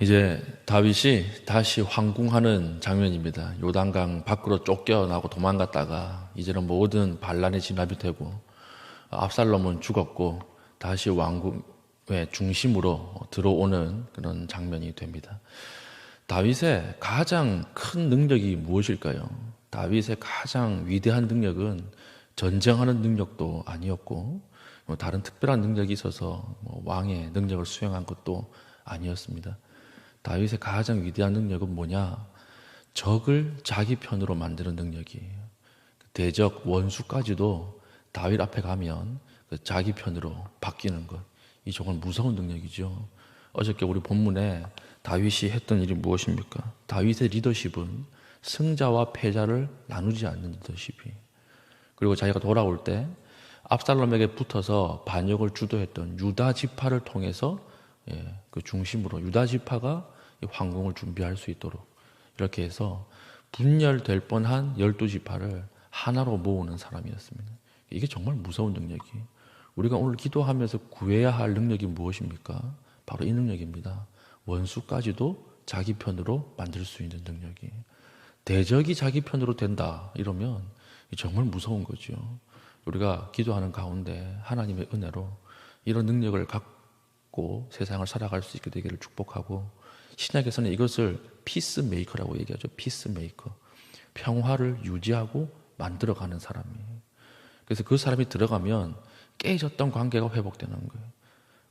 이제 다윗이 다시 황궁하는 장면입니다. 요단강 밖으로 쫓겨나고 도망갔다가 이제는 모든 반란의 진압이 되고 압살롬은 죽었고 다시 왕궁의 중심으로 들어오는 그런 장면이 됩니다. 다윗의 가장 큰 능력이 무엇일까요? 다윗의 가장 위대한 능력은 전쟁하는 능력도 아니었고 다른 특별한 능력이 있어서 왕의 능력을 수행한 것도 아니었습니다. 다윗의 가장 위대한 능력은 뭐냐? 적을 자기 편으로 만드는 능력이에요. 대적 원수까지도 다윗 앞에 가면 자기 편으로 바뀌는 것. 이 정말 무서운 능력이죠. 어저께 우리 본문에 다윗이 했던 일이 무엇입니까? 다윗의 리더십은 승자와 패자를 나누지 않는 리더십이에요. 그리고 자기가 돌아올 때 압살롬에게 붙어서 반역을 주도했던 유다 지파를 통해서 그 중심으로 유다 지파가 황궁을 준비할 수 있도록 이렇게 해서 분열될 뻔한 12지파를 하나로 모으는 사람이었습니다. 이게 정말 무서운 능력이에요. 우리가 오늘 기도하면서 구해야 할 능력이 무엇입니까? 바로 이 능력입니다. 원수까지도 자기 편으로 만들 수 있는 능력이에요. 대적이 자기 편으로 된다 이러면 정말 무서운 거죠. 우리가 기도하는 가운데 하나님의 은혜로 이런 능력을 갖고 세상을 살아갈 수 있게 되기를 축복하고, 신약에서는 이것을 피스메이커라고 얘기하죠. 피스메이커. 평화를 유지하고 만들어가는 사람이에요. 그래서 그 사람이 들어가면 깨졌던 관계가 회복되는 거예요.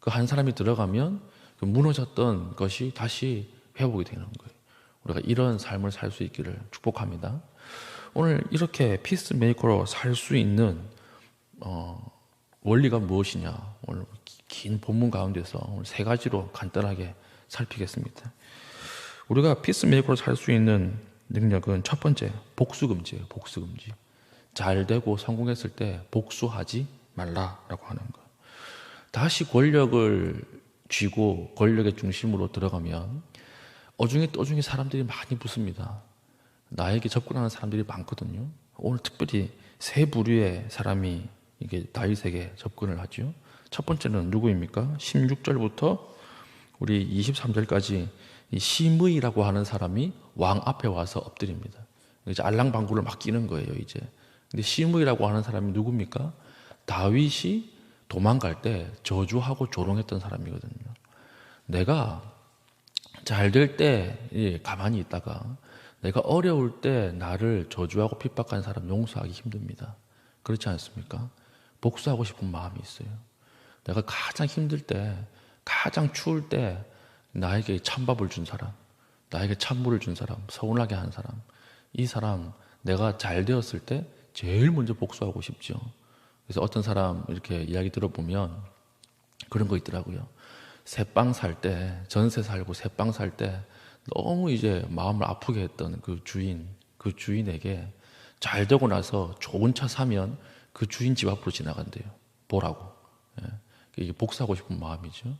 그 한 사람이 들어가면 그 무너졌던 것이 다시 회복이 되는 거예요. 우리가 이런 삶을 살 수 있기를 축복합니다. 오늘 이렇게 피스메이커로 살 수 있는 원리가 무엇이냐? 오늘 긴 본문 가운데서 오늘 세 가지로 간단하게 살피겠습니다. 우리가 피스메이커로 살 수 있는 능력은 첫 번째, 복수금지예요. 복수금지. 잘 되고 성공했을 때 복수하지 말라라고 하는 거예요. 다시 권력을 쥐고 권력의 중심으로 들어가면 어중에 떠중에 사람들이 많이 붙습니다. 나에게 접근하는 사람들이 많거든요. 오늘 특별히 세 부류의 사람이 이게 다윗에게 접근을 하죠. 첫 번째는 누구입니까? 16절부터 우리 23절까지 이 시므이라고 하는 사람이 왕 앞에 와서 엎드립니다. 이제 알랑방구를 막 끼는 거예요, 이제. 근데 시므이라고 하는 사람이 누굽니까? 다윗이 도망갈 때 저주하고 조롱했던 사람이거든요. 내가 잘 될 때 가만히 있다가 내가 어려울 때 나를 저주하고 핍박한 사람 용서하기 힘듭니다. 그렇지 않습니까? 복수하고 싶은 마음이 있어요. 내가 가장 힘들 때, 가장 추울 때 나에게 찬밥을 준 사람, 나에게 찬물을 준 사람, 서운하게 한 사람, 이 사람 내가 잘 되었을 때 제일 먼저 복수하고 싶죠. 그래서 어떤 사람 이렇게 이야기 들어보면 그런 거 있더라고요. 새빵 살 때, 전세 살고 새빵 살 때 너무 이제 마음을 아프게 했던 그 주인에게 잘 되고 나서 좋은 차 사면 그 주인 집 앞으로 지나간대요. 보라고. 이게 복수하고 싶은 마음이죠.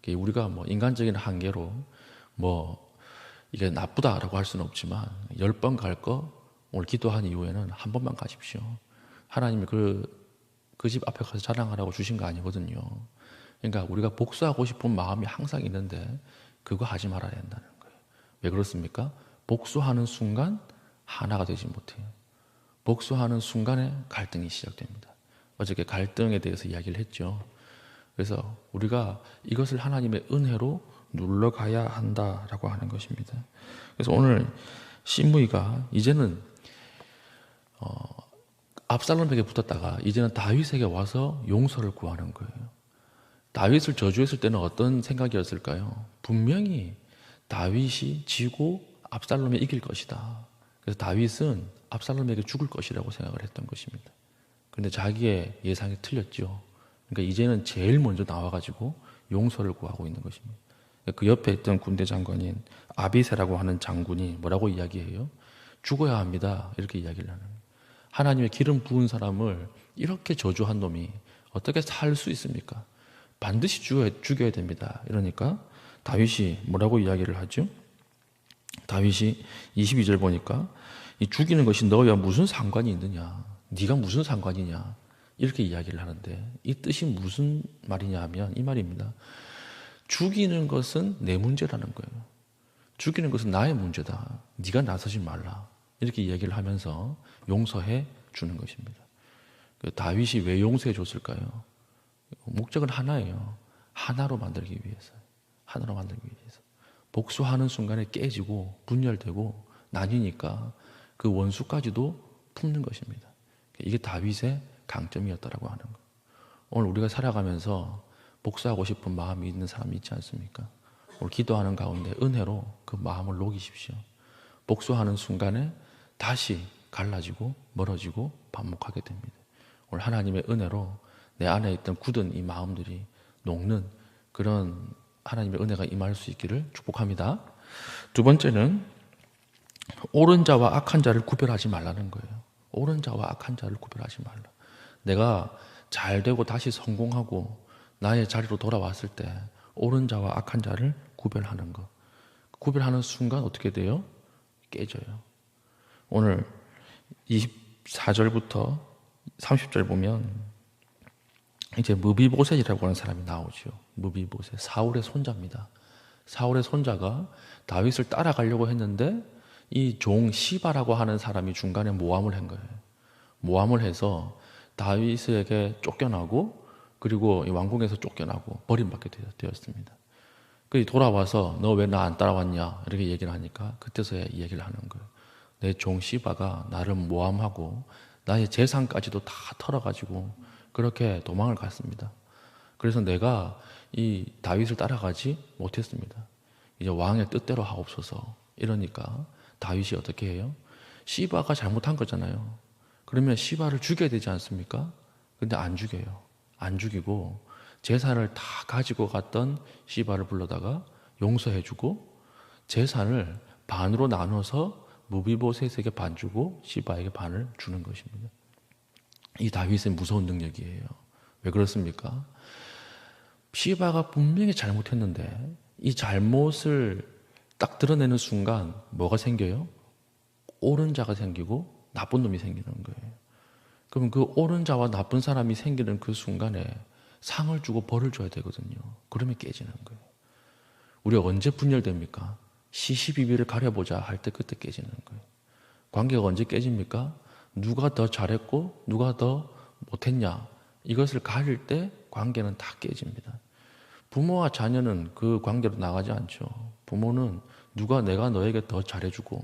우리가 뭐 인간적인 한계로 뭐 이게 나쁘다라고 할 수는 없지만 10번 갈 거 오늘 기도한 이후에는 한 번만 가십시오. 하나님이 그 집 앞에 가서 자랑하라고 주신 거 아니거든요. 그러니까 우리가 복수하고 싶은 마음이 항상 있는데 그거 하지 말아야 된다는 거예요. 왜 그렇습니까? 복수하는 순간 하나가 되지 못해요. 복수하는 순간에 갈등이 시작됩니다. 어저께 갈등에 대해서 이야기를 했죠. 그래서 우리가 이것을 하나님의 은혜로 눌러가야 한다라고 하는 것입니다. 그래서 오늘 시므이가 이제는 압살롬에게 붙었다가 이제는 다윗에게 와서 용서를 구하는 거예요. 다윗을 저주했을 때는 어떤 생각이었을까요? 분명히 다윗이 지고 압살롬이 이길 것이다. 그래서 다윗은 압살롬에게 죽을 것이라고 생각을 했던 것입니다. 그런데 자기의 예상이 틀렸죠. 그러니까 이제는 제일 먼저 나와가지고 용서를 구하고 있는 것입니다. 그 옆에 있던 군대 장관인 아비새라고 하는 장군이 뭐라고 이야기해요? 죽어야 합니다. 이렇게 이야기를 하는 거예요. 하나님의 기름 부은 사람을 이렇게 저주한 놈이 어떻게 살 수 있습니까? 반드시 죽여야 됩니다. 이러니까 다윗이 뭐라고 이야기를 하죠? 다윗이 22절 보니까 이 죽이는 것이 너와 무슨 상관이 있느냐? 네가 무슨 상관이냐? 이렇게 이야기를 하는데 이 뜻이 무슨 말이냐 하면 이 말입니다. 죽이는 것은 내 문제라는 거예요. 죽이는 것은 나의 문제다. 네가 나서지 말라. 이렇게 얘기를 하면서 용서해 주는 것입니다. 다윗이 왜 용서해 줬을까요? 목적은 하나예요. 하나로 만들기 위해서. 하나로 만들기 위해서. 복수하는 순간에 깨지고 분열되고 나뉘니까 그 원수까지도 품는 것입니다. 이게 다윗의 강점이었다라고 하는 거. 오늘 우리가 살아가면서 복수하고 싶은 마음이 있는 사람이 있지 않습니까? 오늘 기도하는 가운데 은혜로 그 마음을 녹이십시오. 복수하는 순간에 다시 갈라지고 멀어지고 반복하게 됩니다. 오늘 하나님의 은혜로 내 안에 있던 굳은 이 마음들이 녹는 그런 하나님의 은혜가 임할 수 있기를 축복합니다. 두 번째는 옳은 자와 악한 자를 구별하지 말라는 거예요. 옳은 자와 악한 자를 구별하지 말라. 내가 잘 되고 다시 성공하고 나의 자리로 돌아왔을 때 옳은 자와 악한 자를 구별하는 것. 구별하는 순간 어떻게 돼요? 깨져요. 오늘 24절부터 30절 보면 이제 무비보셋이라고 하는 사람이 나오죠. 무비보셋, 사울의 손자입니다. 사울의 손자가 다윗을 따라가려고 했는데 이 종 시바라고 하는 사람이 중간에 모함을 한 거예요. 모함을 해서 다윗에게 쫓겨나고 그리고 왕궁에서 쫓겨나고 버림받게 되었습니다. 그래서 돌아와서 너 왜 나 안 따라왔냐 이렇게 얘기를 하니까 그때서야 이 얘기를 하는 거예요. 내 종 시바가 나를 모함하고 나의 재산까지도 다 털어가지고 그렇게 도망을 갔습니다. 그래서 내가 이 다윗을 따라가지 못했습니다. 이제 왕의 뜻대로 하옵소서. 이러니까 다윗이 어떻게 해요? 시바가 잘못한 거잖아요. 그러면 시바를 죽여야 되지 않습니까? 근데 안 죽여요. 안 죽이고 재산을 다 가지고 갔던 시바를 불러다가 용서해주고 재산을 반으로 나눠서 무비보셋에게 반 주고 시바에게 반을 주는 것입니다. 이 다윗의 무서운 능력이에요. 왜 그렇습니까? 시바가 분명히 잘못했는데 이 잘못을 딱 드러내는 순간 뭐가 생겨요? 옳은 자가 생기고 나쁜 놈이 생기는 거예요. 그럼 그 옳은 자와 나쁜 사람이 생기는 그 순간에 상을 주고 벌을 줘야 되거든요. 그러면 깨지는 거예요. 우리가 언제 분열됩니까? 시시비비를 가려보자 할 때 그때 깨지는 거예요. 관계가 언제 깨집니까? 누가 더 잘했고 누가 더 못했냐 이것을 가릴 때 관계는 다 깨집니다. 부모와 자녀는 그 관계로 나가지 않죠. 부모는 내가 너에게 더 잘해주고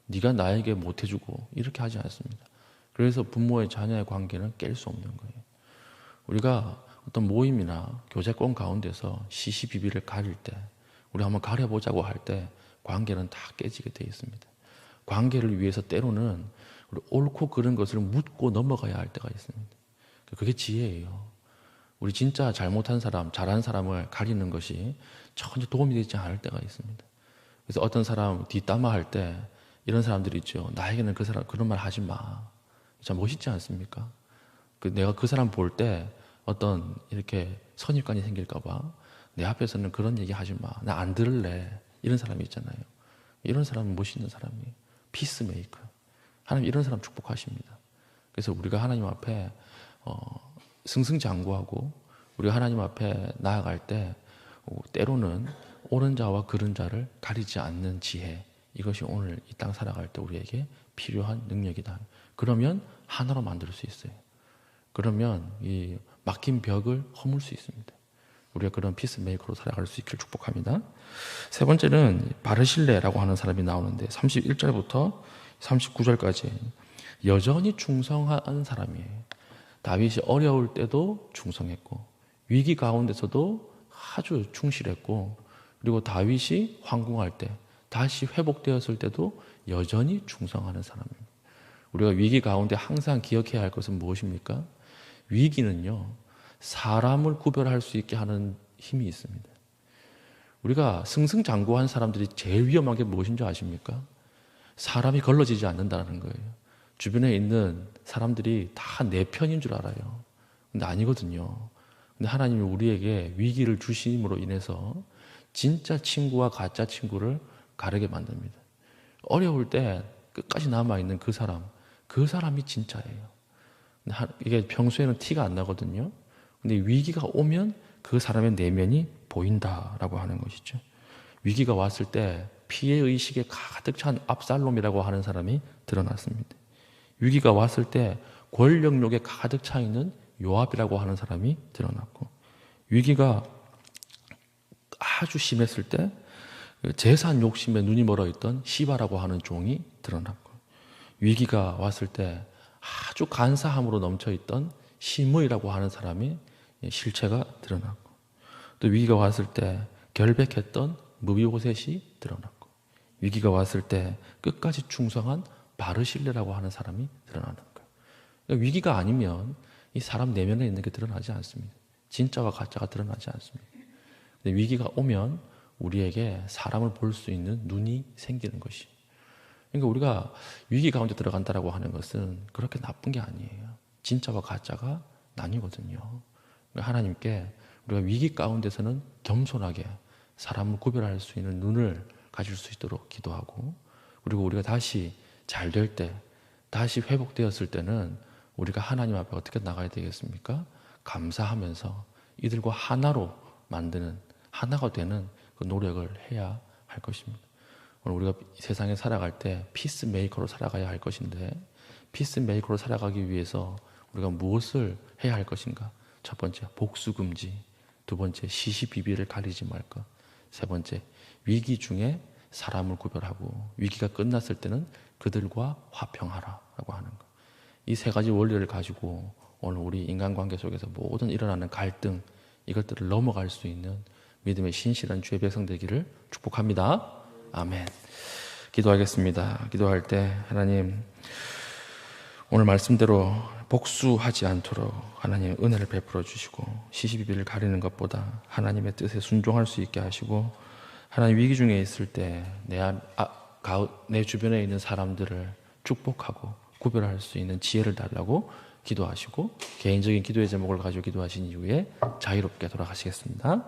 네가 나에게 못해주고 이렇게 하지 않습니다. 그래서 부모의 자녀의 관계는 깰 수 없는 거예요. 우리가 어떤 모임이나 교제권 가운데서 시시비비를 가릴 때 우리 한번 가려보자고 할 때 관계는 다 깨지게 되어 있습니다. 관계를 위해서 때로는 우리 옳고 그른 것을 묻고 넘어가야 할 때가 있습니다. 그게 지혜예요. 우리 진짜 잘못한 사람, 잘한 사람을 가리는 것이 전혀 도움이 되지 않을 때가 있습니다. 그래서 어떤 사람 뒷담화할 때 이런 사람들이 있죠. 나에게는 그 사람 그런 말 하지 마. 참 멋있지 않습니까? 내가 그 사람 볼 때 어떤 이렇게 선입관이 생길까봐 내 앞에서는 그런 얘기 하지 마. 나 안 들을래. 이런 사람이 있잖아요. 이런 사람은 멋있는 사람이에요. 피스메이커. 하나님 이런 사람 축복하십니다. 그래서 우리가 하나님 앞에 승승장구하고 우리가 하나님 앞에 나아갈 때 때로는 옳은 자와 그른 자를 가리지 않는 지혜, 이것이 오늘 이 땅 살아갈 때 우리에게 필요한 능력이다. 그러면 하나로 만들 수 있어요. 그러면 이 막힌 벽을 허물 수 있습니다. 우리가 그런 피스메이커로 살아갈 수 있기를 축복합니다. 세 번째는 바르실레라고 하는 사람이 나오는데 31절부터 39절까지 여전히 충성한 사람이에요. 다윗이 어려울 때도 충성했고 위기 가운데서도 아주 충실했고 그리고 다윗이 황궁할 때 다시 회복되었을 때도 여전히 충성하는 사람입니다. 우리가 위기 가운데 항상 기억해야 할 것은 무엇입니까? 위기는요, 사람을 구별할 수 있게 하는 힘이 있습니다. 우리가 승승장구한 사람들이 제일 위험한 게 무엇인 줄 아십니까? 사람이 걸러지지 않는다는 거예요. 주변에 있는 사람들이 다 내 편인 줄 알아요. 근데 아니거든요. 근데 하나님이 우리에게 위기를 주심으로 인해서 진짜 친구와 가짜 친구를 가르게 만듭니다. 어려울 때 끝까지 남아있는 그 사람이 진짜예요. 이게 평소에는 티가 안 나거든요. 근데 위기가 오면 그 사람의 내면이 보인다라고 하는 것이죠. 위기가 왔을 때 피해의식에 가득 찬 압살롬이라고 하는 사람이 드러났습니다. 위기가 왔을 때 권력욕에 가득 차 있는 요압이라고 하는 사람이 드러났고, 위기가 아주 심했을 때 재산 욕심에 눈이 멀어있던 시바라고 하는 종이 드러났고, 위기가 왔을 때 아주 간사함으로 넘쳐있던 시므이라고 하는 사람의 실체가 드러났고, 또 위기가 왔을 때 결백했던 무비보셋이 드러났고, 위기가 왔을 때 끝까지 충성한 바르실레라고 하는 사람이 드러나는 거예요. 그러니까 위기가 아니면 이 사람 내면에 있는 게 드러나지 않습니다. 진짜와 가짜가 드러나지 않습니다. 근데 위기가 오면 우리에게 사람을 볼 수 있는 눈이 생기는 것이. 그러니까 우리가 위기 가운데 들어간다라고 하는 것은 그렇게 나쁜 게 아니에요. 진짜와 가짜가 나뉘거든요. 그러니까 하나님께 우리가 위기 가운데서는 겸손하게 사람을 구별할 수 있는 눈을 가질 수 있도록 기도하고, 그리고 우리가 다시 잘 될 때, 다시 회복되었을 때는 우리가 하나님 앞에 어떻게 나가야 되겠습니까? 감사하면서 이들과 하나로 만드는, 하나가 되는 그 노력을 해야 할 것입니다. 오늘 우리가 세상에 살아갈 때 피스메이커로 살아가야 할 것인데, 피스메이커로 살아가기 위해서 우리가 무엇을 해야 할 것인가? 첫 번째, 복수금지. 두 번째, 시시비비를 가리지 말까. 세 번째, 위기 중에 사람을 구별하고 위기가 끝났을 때는 그들과 화평하라라고 하는 것. 이 세 가지 원리를 가지고 오늘 우리 인간관계 속에서 모든 일어나는 갈등, 이것들을 넘어갈 수 있는 믿음의 신실한 주의 백성 되기를 축복합니다. 아멘. 기도하겠습니다. 기도할 때 하나님, 오늘 말씀대로 복수하지 않도록 하나님 은혜를 베풀어 주시고, 시시비비를 가리는 것보다 하나님의 뜻에 순종할 수 있게 하시고, 하나님 위기 중에 있을 때 내 주변에 있는 사람들을 축복하고 구별할 수 있는 지혜를 달라고 기도하시고, 개인적인 기도의 제목을 가지고 기도하신 이후에 자유롭게 돌아가시겠습니다.